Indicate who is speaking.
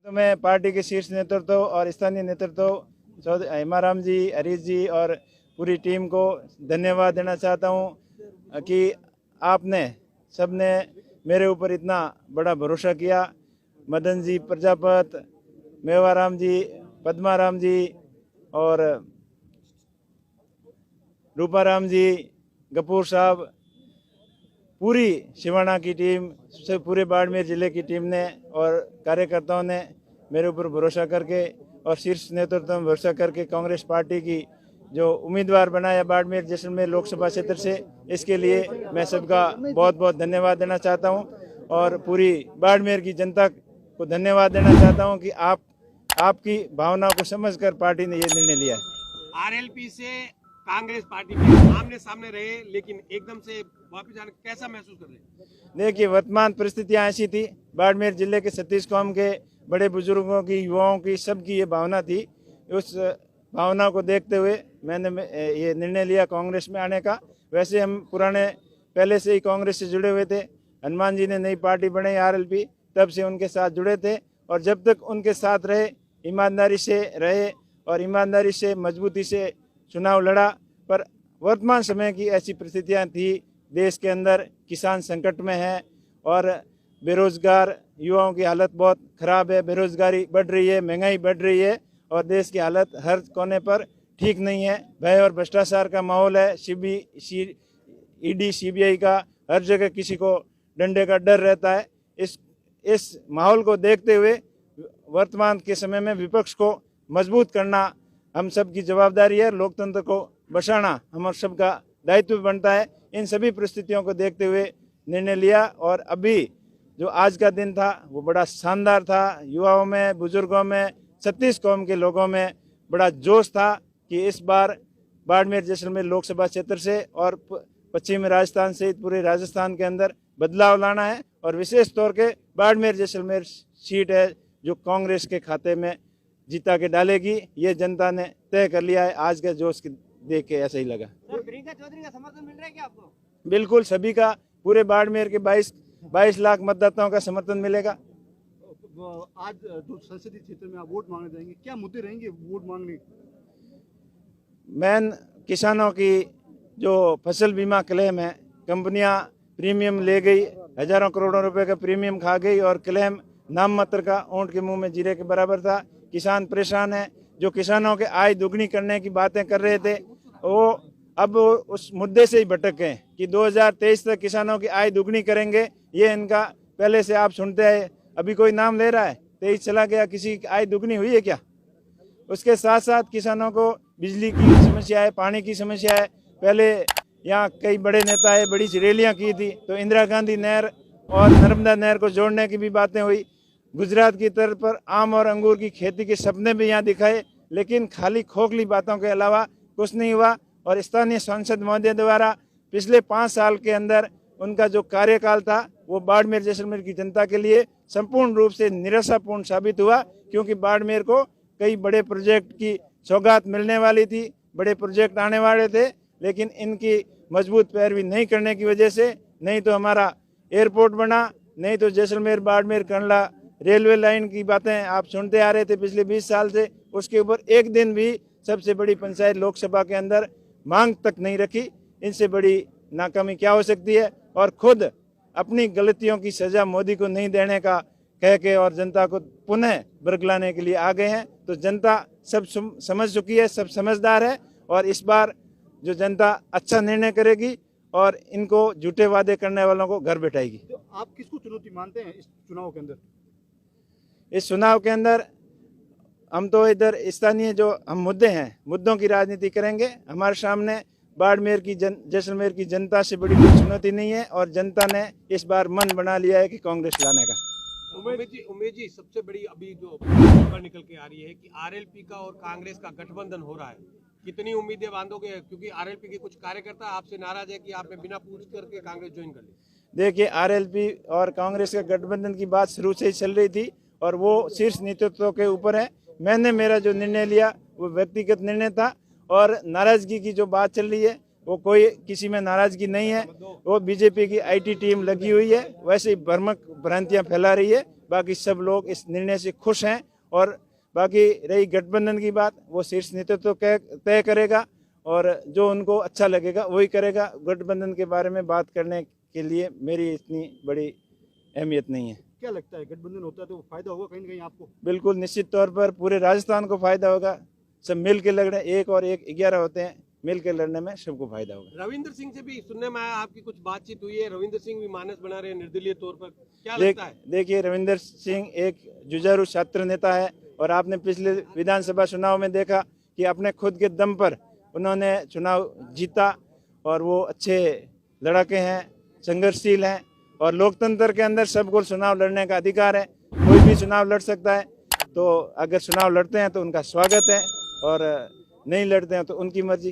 Speaker 1: तो मैं पार्टी के शीर्ष नेतृत्व और स्थानीय नेतृत्व हेमाराम जी, हरीश जी और पूरी टीम को धन्यवाद देना चाहता हूं कि आपने सबने मेरे ऊपर इतना बड़ा भरोसा किया। मदन जी प्रजापत, मेवाराम जी, पद्माराम जी और रूपाराम जी, गपूर साहब, पूरी शिवाना की टीम से पूरे बाड़मेर जिले की टीम ने और कार्यकर्ताओं ने मेरे ऊपर भरोसा करके और शीर्ष नेतृत्व में भरोसा करके कांग्रेस पार्टी की जो उम्मीदवार बनाया बाड़मेर जैसलमेर लोकसभा क्षेत्र से, इसके लिए मैं सबका बहुत बहुत धन्यवाद देना चाहता हूं और पूरी बाड़मेर की जनता को धन्यवाद देना चाहता हूं कि आपकी भावनाओं को समझकर पार्टी ने ये निर्णय लिया है।
Speaker 2: आरएलपी से कांग्रेस पार्टी में आमने सामने रहे, लेकिन एकदम से वापस आने कैसा महसूस कर रहे हैं?
Speaker 1: देखिए, वर्तमान परिस्थितियां ऐसी थी, बाड़मेर जिले के 36 कौम के बड़े बुजुर्गों की, युवाओं की, सबकी ये भावना थी। उस भावना को देखते हुए मैंने ये निर्णय लिया कांग्रेस में आने का। वैसे हम पुराने पहले से ही कांग्रेस से जुड़े हुए थे। हनुमान जी ने नई पार्टी बनाई आरएलपी, तब से उनके साथ जुड़े थे और जब तक उनके साथ रहे, ईमानदारी से रहे और ईमानदारी से मजबूती से चुनाव लड़ा। पर वर्तमान समय की ऐसी परिस्थितियां थी, देश के अंदर किसान संकट में है और बेरोजगार युवाओं की हालत बहुत ख़राब है, बेरोजगारी बढ़ रही है, महंगाई बढ़ रही है और देश की हालत हर कोने पर ठीक नहीं है। भय और भ्रष्टाचार का माहौल है, ईडी सीबीआई का, हर जगह किसी को डंडे का डर रहता है। इस माहौल को देखते हुए वर्तमान के समय में विपक्ष को मजबूत करना हम सब की जवाबदारी है। लोकतंत्र को बचाना हम सबका दायित्व बनता है। इन सभी परिस्थितियों को देखते हुए निर्णय लिया और अभी जो आज का दिन था वो बड़ा शानदार था। युवाओं में, बुजुर्गों में, 36 कौम के लोगों में बड़ा जोश था कि इस बार बाड़मेर जैसलमेर लोकसभा क्षेत्र से और पश्चिमी राजस्थान सहित पूरे राजस्थान के अंदर बदलाव लाना है और विशेष तौर के बाड़मेर जैसलमेर सीट है जो कांग्रेस के खाते में जीता के डालेगी। ये जनता ने तय कर लिया है। आज के जोश देख के ऐसा ही लगा।
Speaker 2: प्रियंका चौधरी का समर्थन मिल रहा है क्या आपको?
Speaker 1: बिल्कुल, सभी का, पूरे बाड़मेर के 22 लाख मतदाताओं का समर्थन मिलेगा।
Speaker 3: आज जो संसदीय क्षेत्र में आप वोट मांगने जाएंगे, क्या मुद्दे रहेंगे वोट मांगने?
Speaker 1: मैन किसानों की जो फसल बीमा क्लेम है, कंपनियां प्रीमियम ले गई, हजारों करोड़ों रुपए का प्रीमियम खा गई और क्लेम नाम मात्र का, ऊंट के मुंह में जीरे के बराबर था। किसान परेशान है। जो किसानों के आय दुगनी करने की बातें कर रहे थे वो अब उस मुद्दे से ही भटक गए कि 2023 तक किसानों की आय दुगनी करेंगे। ये इनका पहले से आप सुनते हैं, अभी कोई नाम ले रहा है, 23 चला गया, किसी की आय दुगनी हुई है क्या? उसके साथ साथ किसानों को बिजली की समस्या है, पानी की समस्या है। पहले यहाँ कई बड़े नेता है, बड़ी रैलियाँ की थी, तो इंदिरा गांधी नहर और नर्मदा नहर को जोड़ने की भी बातें हुई। गुजरात की तर्ज पर आम और अंगूर की खेती के सपने भी यहाँ दिखाए, लेकिन खाली खोखली बातों के अलावा कुछ नहीं हुआ। और स्थानीय सांसद महोदय द्वारा पिछले 5 साल के अंदर उनका जो कार्यकाल था वो बाड़मेर जैसलमेर की जनता के लिए संपूर्ण रूप से निराशापूर्ण साबित हुआ, क्योंकि बाड़मेर को कई बड़े प्रोजेक्ट की सौगात मिलने वाली थी, बड़े प्रोजेक्ट आने वाले थे, लेकिन इनकी मजबूत पैरवी नहीं करने की वजह से नहीं तो हमारा एयरपोर्ट बना, नहीं तो जैसलमेर बाड़मेर कंडला रेलवे लाइन की बातें आप सुनते आ रहे थे पिछले 20 साल से, उसके ऊपर एक दिन भी सबसे बड़ी पंचायत लोकसभा के अंदर मांग तक नहीं रखी। इनसे बड़ी नाकामी क्या हो सकती है? और खुद अपनी गलतियों की सजा मोदी को नहीं देने का कह के और जनता को पुनः बरगलाने के लिए आ गए हैं। तो जनता सब समझ चुकी है, सब समझदार है और इस बार जो जनता अच्छा निर्णय करेगी और इनको झूठे वादे करने वालों को घर बैठाएगी।
Speaker 3: तो आप किसको चुनौती मानते हैं इस चुनाव के अंदर?
Speaker 1: इस चुनाव के अंदर हम तो इधर स्थानीय जो हम मुद्दे हैं, मुद्दों की राजनीति करेंगे। हमारे सामने बाड़मेर की जैसलमेर की जनता से बड़ी कोई चुनौती नहीं है और जनता ने इस बार मन बना लिया है कि कांग्रेस लाने का।
Speaker 2: उमेश जी, सबसे बड़ी अभी जो खबर निकल के आ रही है कि आरएलपी का और कांग्रेस का गठबंधन हो रहा है, कितनी उम्मीदें बांधोगे? क्योंकि आरएलपी के कुछ कार्यकर्ता आपसे नाराज है कि आपने बिना पूछ करके कांग्रेस ज्वाइन कर ली।
Speaker 1: देखिए, आरएलपी और कांग्रेस के गठबंधन की बात शुरू से ही चल रही थी और वो शीर्ष नेतृत्व के ऊपर है। मैंने मेरा जो निर्णय लिया वो व्यक्तिगत निर्णय था और नाराजगी की जो बात चल रही है वो कोई किसी में नाराजगी नहीं है। वो बीजेपी की आईटी टीम लगी हुई है, वैसे ही भ्रामक भ्रांतियां फैला रही है। बाकी सब लोग इस निर्णय से खुश हैं। और बाकी रही गठबंधन की बात, वो शीर्ष नेतृत्व तय करेगा और जो उनको अच्छा लगेगा वही करेगा। गठबंधन के बारे में बात करने के लिए मेरी इतनी बड़ी अहमियत नहीं है।
Speaker 3: क्या लगता है गठबंधन होता है तो फायदा होगा कहीं ना कहीं आपको?
Speaker 1: बिल्कुल निश्चित तौर पर पूरे राजस्थान को फायदा होगा। सब मिल के लड़ रहे हैं, 1 और 1 11 होते हैं, मिल के लड़ने में सबको फायदा होगा।
Speaker 2: रविंद्र सिंह से भी सुनने में आया आपकी कुछ बातचीत हुई है, रविंद्र सिंह भी मानस बना रहे हैं निर्दलीय तौर पर, क्या लगता है?
Speaker 1: देखिए, रविंद्र सिंह एक जुझारू छात्र नेता है और आपने पिछले विधानसभा चुनाव में देखा कि अपने खुद के दम पर उन्होंने चुनाव जीता और वो अच्छे लड़के हैं, संघर्षशील हैं और लोकतंत्र के अंदर सबको चुनाव लड़ने का अधिकार है। कोई भी चुनाव लड़ सकता है, तो अगर चुनाव लड़ते हैं तो उनका स्वागत है और नहीं लड़ते हैं तो उनकी मर्जी।